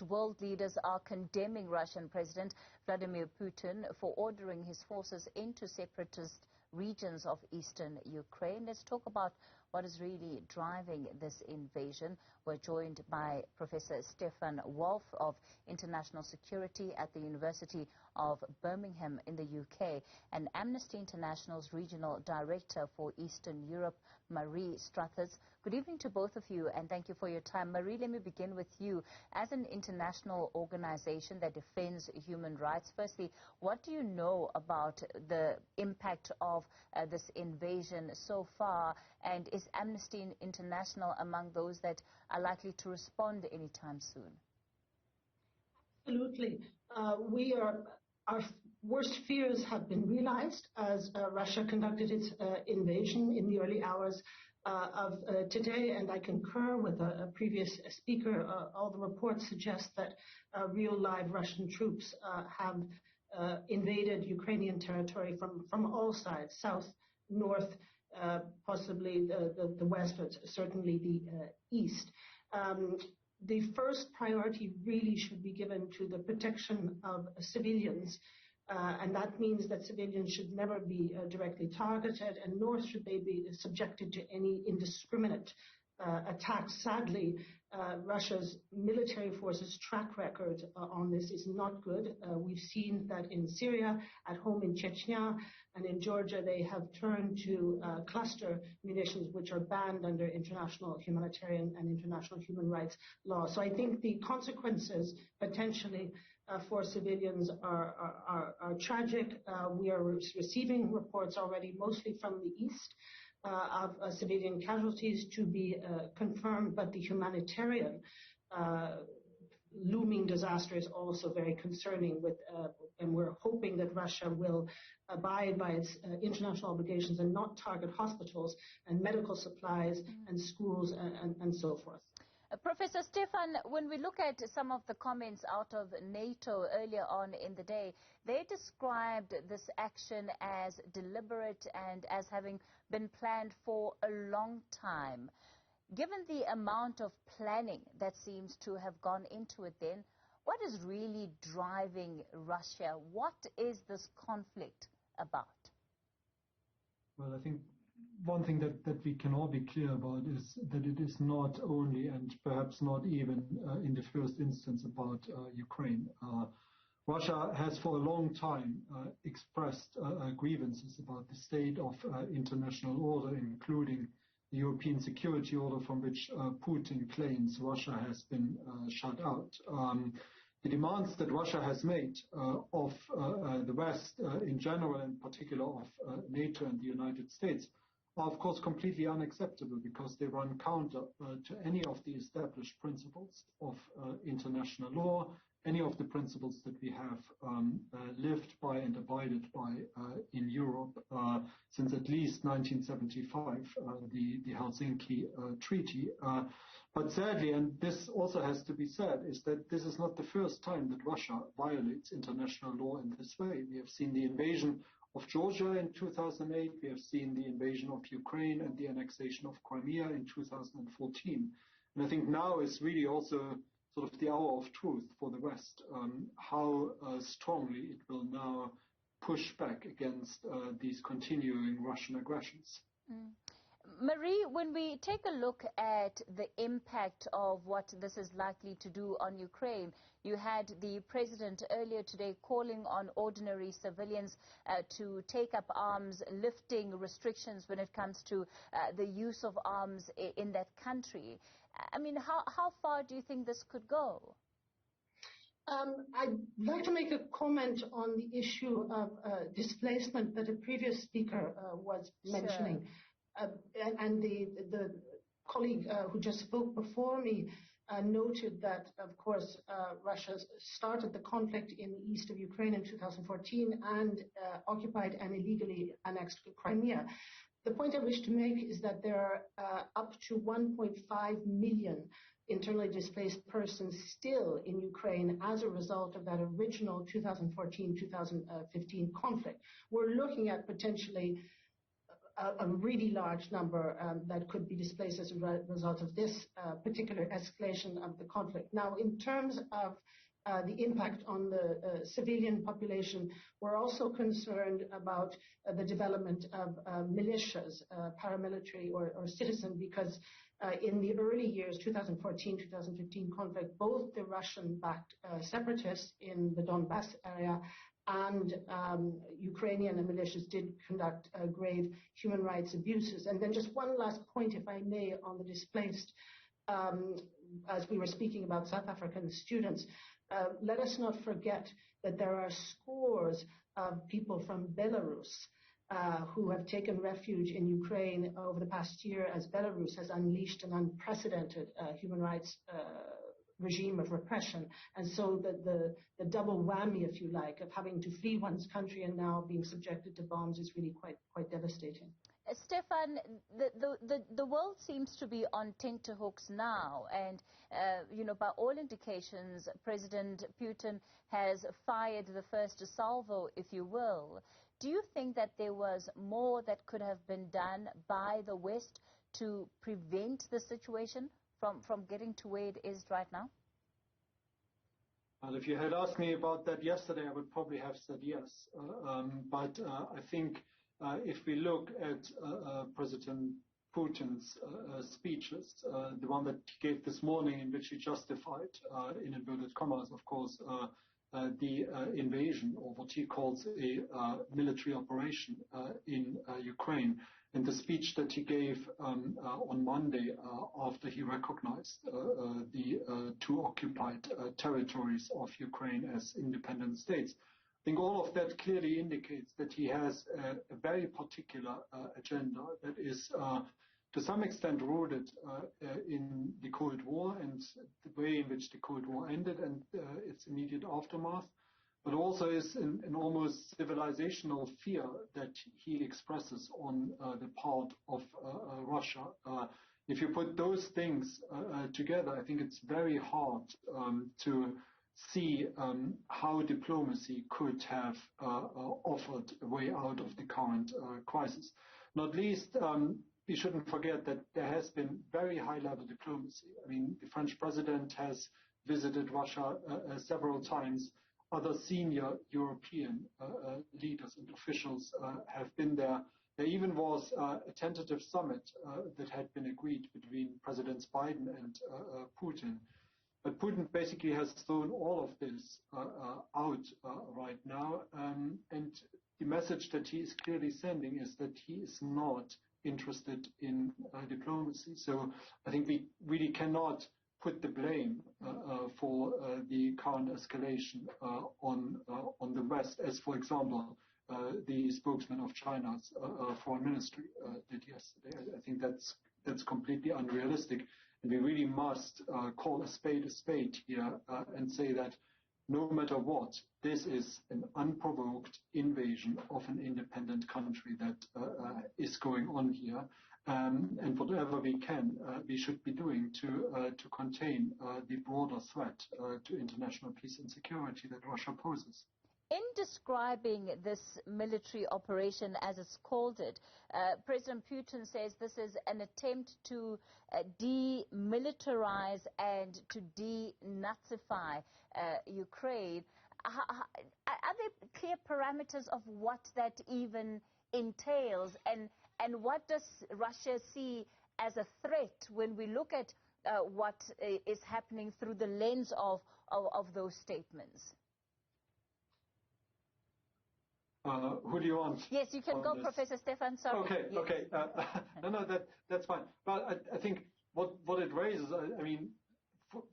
conflict, world leaders are condemning Russian President Vladimir Putin for ordering his forces into separatist regions of eastern Ukraine. Let's talk about what is really driving this invasion. We're joined by Professor Stefan Wolff of International Security at the University of Birmingham in the UK, and Amnesty International's Regional Director for Eastern Europe, Marie Struthers. Good evening to both of you, and thank you for your time. Marie, let me begin with you. As an international organization that defends human rights, firstly, what do you know about the impact of this invasion so far, and is Amnesty International among those that are likely to respond anytime soon? Absolutely. Our worst fears have been realized as Russia conducted its invasion in the early hours of today, and I concur with a previous speaker. All the reports suggest that real live Russian troops have invaded Ukrainian territory from all sides, south, north, possibly the west, but certainly the east. The first priority really should be given to the protection of civilians, and that means that civilians should never be directly targeted, and nor should they be subjected to any indiscriminate attacks. Sadly, Russia's military forces' track record on this is not good. We've seen that in Syria, at home in Chechnya, and in Georgia, they have turned to cluster munitions, which are banned under international humanitarian and international human rights law. So I think the consequences potentially for civilians are tragic. We are receiving reports already, mostly from the east, of civilian casualties to be confirmed, but the humanitarian looming disaster is also very concerning, and we're hoping that Russia will abide by its international obligations and not target hospitals and medical supplies and schools and so forth. Professor Stefan, when we look at some of the comments out of NATO earlier on in the day, they described this action as deliberate and as having been planned for a long time. Given the amount of planning that seems to have gone into it then, what is really driving Russia? What is this conflict about? Well, I think one thing that we can all be clear about is that it is not only, and perhaps not even in the first instance, about Ukraine. Russia has for a long time expressed grievances about the state of international order, including the European Security Order, from which Putin claims Russia has been shut out. The demands that Russia has made of the West in general, and in particular of NATO and the United States, are of course completely unacceptable, because they run counter to any of the established principles of international law, any of the principles that we have lived by and abided by in Europe since at least 1975, the Helsinki Treaty. But sadly, and this also has to be said, is that this is not the first time that Russia violates international law in this way. We have seen the invasion of Georgia in 2008, we have seen the invasion of Ukraine and the annexation of Crimea in 2014. And I think now is really also sort of the hour of truth for the West, how strongly it will now push back against these continuing Russian aggressions. Marie, when we take a look at the impact of what this is likely to do on Ukraine, you had the president earlier today calling on ordinary civilians to take up arms, lifting restrictions when it comes to the use of arms in that country. I mean, how far do you think this could go? I'd like to make a comment on the issue of displacement that a previous speaker was mentioning. Sure. And the colleague who just spoke before me noted that, of course, Russia started the conflict in the east of Ukraine in 2014 and occupied and illegally annexed Crimea. The point I wish to make is that there are up to 1.5 million internally displaced persons still in Ukraine as a result of that original 2014-2015 conflict. We're looking at potentially a really large number that could be displaced as a result of this particular escalation of the conflict. Now, in terms of the impact on the civilian population, we're also concerned about the development of militias, paramilitary or citizen, because in the early years, 2014-2015 conflict, both the Russian-backed separatists in the Donbass area and Ukrainian militias did conduct grave human rights abuses. And then just one last point, if I may, on the displaced, as we were speaking about South African students, let us not forget that there are scores of people from Belarus who have taken refuge in Ukraine over the past year as Belarus has unleashed an unprecedented human rights regime of repression. And so the double whammy, if you like, of having to flee one's country and now being subjected to bombs is really quite devastating. Stefan, the world seems to be on tenterhooks now, and by all indications, President Putin has fired the first salvo, if you will. Do you think that there was more that could have been done by the West to prevent the situation from getting to where it is right now? Well, if you had asked me about that yesterday, I would probably have said yes. But I think if we look at President Putin's speeches, the one that he gave this morning in which he justified, in inverted commas, of course, the invasion, or what he calls a military operation in Ukraine, and the speech that he gave on Monday after he recognized the two occupied territories of Ukraine as independent states. I think all of that clearly indicates that he has a very particular agenda that is to some extent rooted in the Cold War and the way in which the Cold War ended and its immediate aftermath, but also is an almost civilizational fear that he expresses on the part of Russia. If you put those things together, I think it's very hard to see how diplomacy could have offered a way out of the current crisis. Not least, we shouldn't forget that there has been very high-level diplomacy. I mean, the French president has visited Russia several times. Other senior European leaders and officials have been there. There even was a tentative summit that had been agreed between Presidents Biden and Putin. But Putin basically has thrown all of this out right now. And the message that he is clearly sending is that he is not interested in diplomacy. So I think we really cannot put the blame for the current escalation on the West, as, for example, the spokesman of China's foreign ministry did yesterday. I think that's completely unrealistic. And we really must call a spade here and say that no matter what, this is an unprovoked invasion of an independent country that is going on here. And whatever we can, we should be doing to contain the broader threat to international peace and security that Russia poses. In describing this military operation, as it's called it, President Putin says this is an attempt to demilitarize and to denazify Ukraine. Are there clear parameters of what that even entails? And what does Russia see as a threat when we look at what is happening through the lens of those statements? Who do you want? Yes, you can go, this? Professor Stefan. Sorry. Okay, yes. okay. No, that's fine. But I think what it raises, I mean,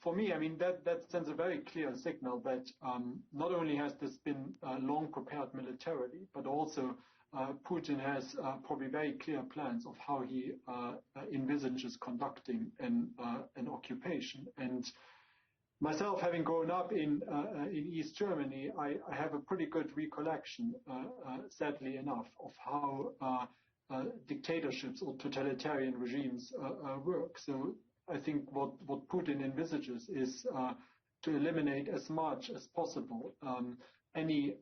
for me, I mean, that sends a very clear signal that not only has this been long prepared militarily, but also Putin has probably very clear plans of how he envisages conducting an occupation. And myself, having grown up in East Germany, I have a pretty good recollection, sadly enough, of how dictatorships or totalitarian regimes work. So I think what Putin envisages is to eliminate as much as possible any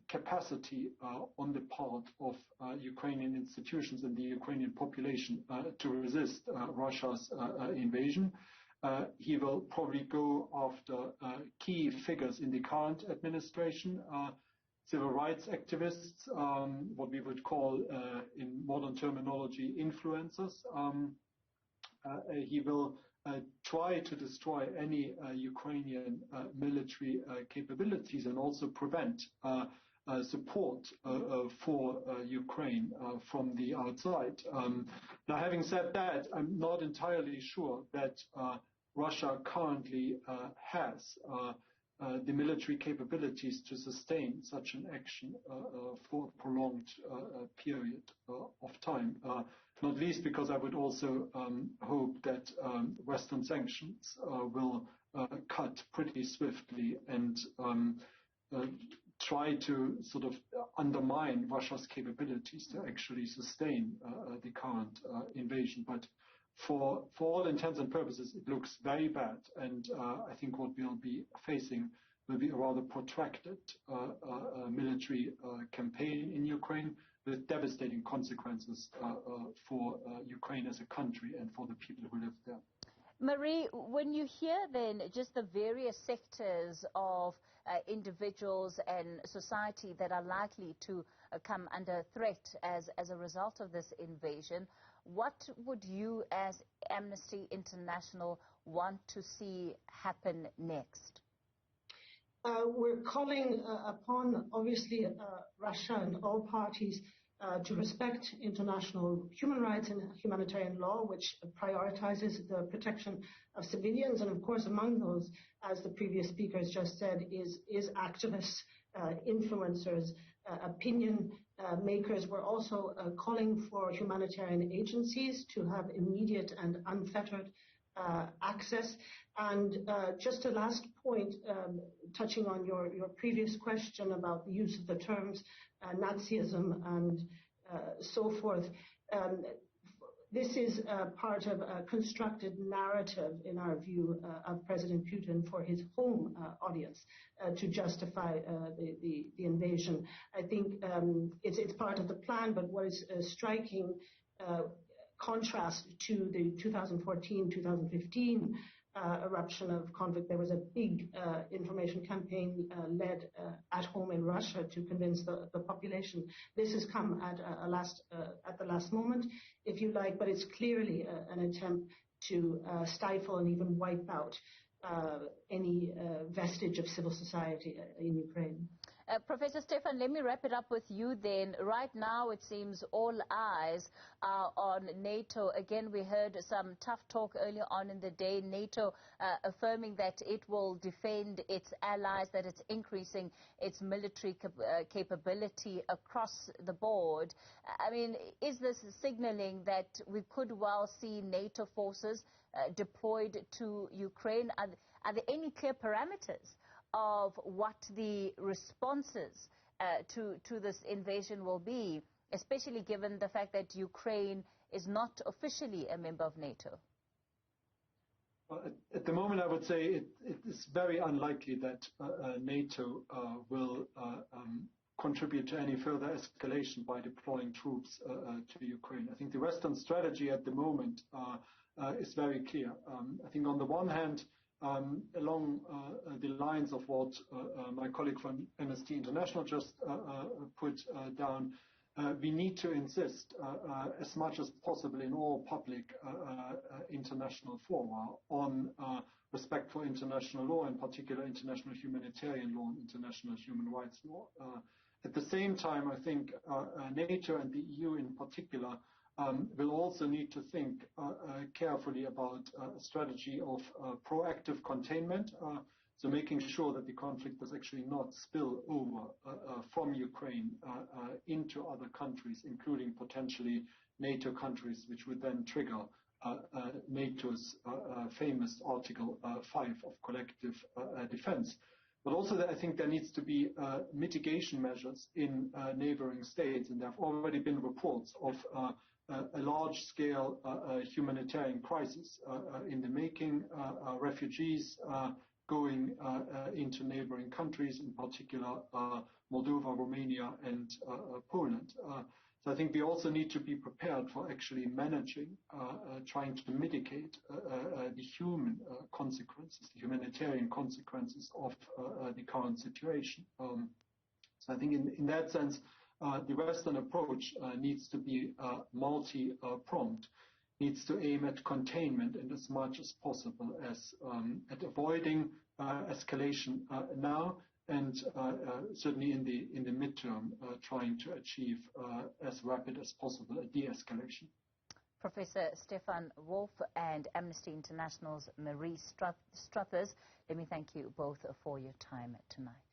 capacity on the part of Ukrainian institutions and the Ukrainian population to resist Russia's invasion. He will probably go after key figures in the current administration, civil rights activists, what we would call in modern terminology influencers. He will try to destroy any Ukrainian military capabilities and also prevent support for Ukraine from the outside. Now, having said that, I'm not entirely sure that Russia currently has the military capabilities to sustain such an action for a prolonged period of time. Not least because I would also hope that Western sanctions will cut pretty swiftly and try to sort of undermine Russia's capabilities to actually sustain the current invasion. But for all intents and purposes, it looks very bad, and I think what we'll be facing will be a rather protracted military campaign in Ukraine with devastating consequences for Ukraine as a country and for the people who live there. Marie, when you hear then just the various sectors of individuals and society that are likely to come under threat as a result of this invasion, what would you as Amnesty International want to see happen next? We're calling upon, obviously, Russia and all parties to respect international human rights and humanitarian law, which prioritizes the protection of civilians. And of course, among those, as the previous speakers just said, is activists, influencers, opinion makers. We're also calling for humanitarian agencies to have immediate and unfettered access. And just a last point, touching on your previous question about the use of the terms Nazism and so forth. This is part of a constructed narrative, in our view, of President Putin for his home audience to justify the invasion. I think it's part of the plan, but what is striking contrast to the 2014-2015 eruption of conflict, there was a big information campaign led at home in Russia to convince the population. This has come at the last moment, if you like, but it's clearly an attempt to stifle and even wipe out any vestige of civil society in Ukraine. Professor Stefan, let me wrap it up with you then. Right now, it seems all eyes are on NATO. Again, we heard some tough talk earlier on in the day, NATO affirming that it will defend its allies, that it's increasing its military capability across the board. I mean, is this signaling that we could well see NATO forces deployed to Ukraine? Are there any clear parameters of what the responses to this invasion will be, especially given the fact that Ukraine is not officially a member of NATO? Well, at the moment, I would say it is very unlikely that NATO will contribute to any further escalation by deploying troops to Ukraine. I think the Western strategy at the moment is very clear. I think on the one hand, along the lines of what my colleague from Amnesty International just put down, we need to insist as much as possible in all public international fora on respect for international law, in particular international humanitarian law and international human rights law. At the same time, I think NATO and the EU in particular will also need to think carefully about a strategy of proactive containment, so making sure that the conflict does actually not spill over from Ukraine into other countries, including potentially NATO countries, which would then trigger NATO's famous Article 5 of collective defense. But also, I think there needs to be mitigation measures in neighboring states, and there have already been reports of a large-scale humanitarian crisis in the making. Refugees going into neighboring countries, in particular Moldova, Romania, and Poland. So I think we also need to be prepared for actually managing, trying to mitigate the human consequences, the humanitarian consequences of the current situation. So I think in that sense, the Western approach needs to be multi-pronged, needs to aim at containment and as much as possible as at avoiding escalation now, and certainly in the midterm, trying to achieve as rapid as possible a de-escalation. Professor Stefan Wolff and Amnesty International's Marie Struthers, let me thank you both for your time tonight.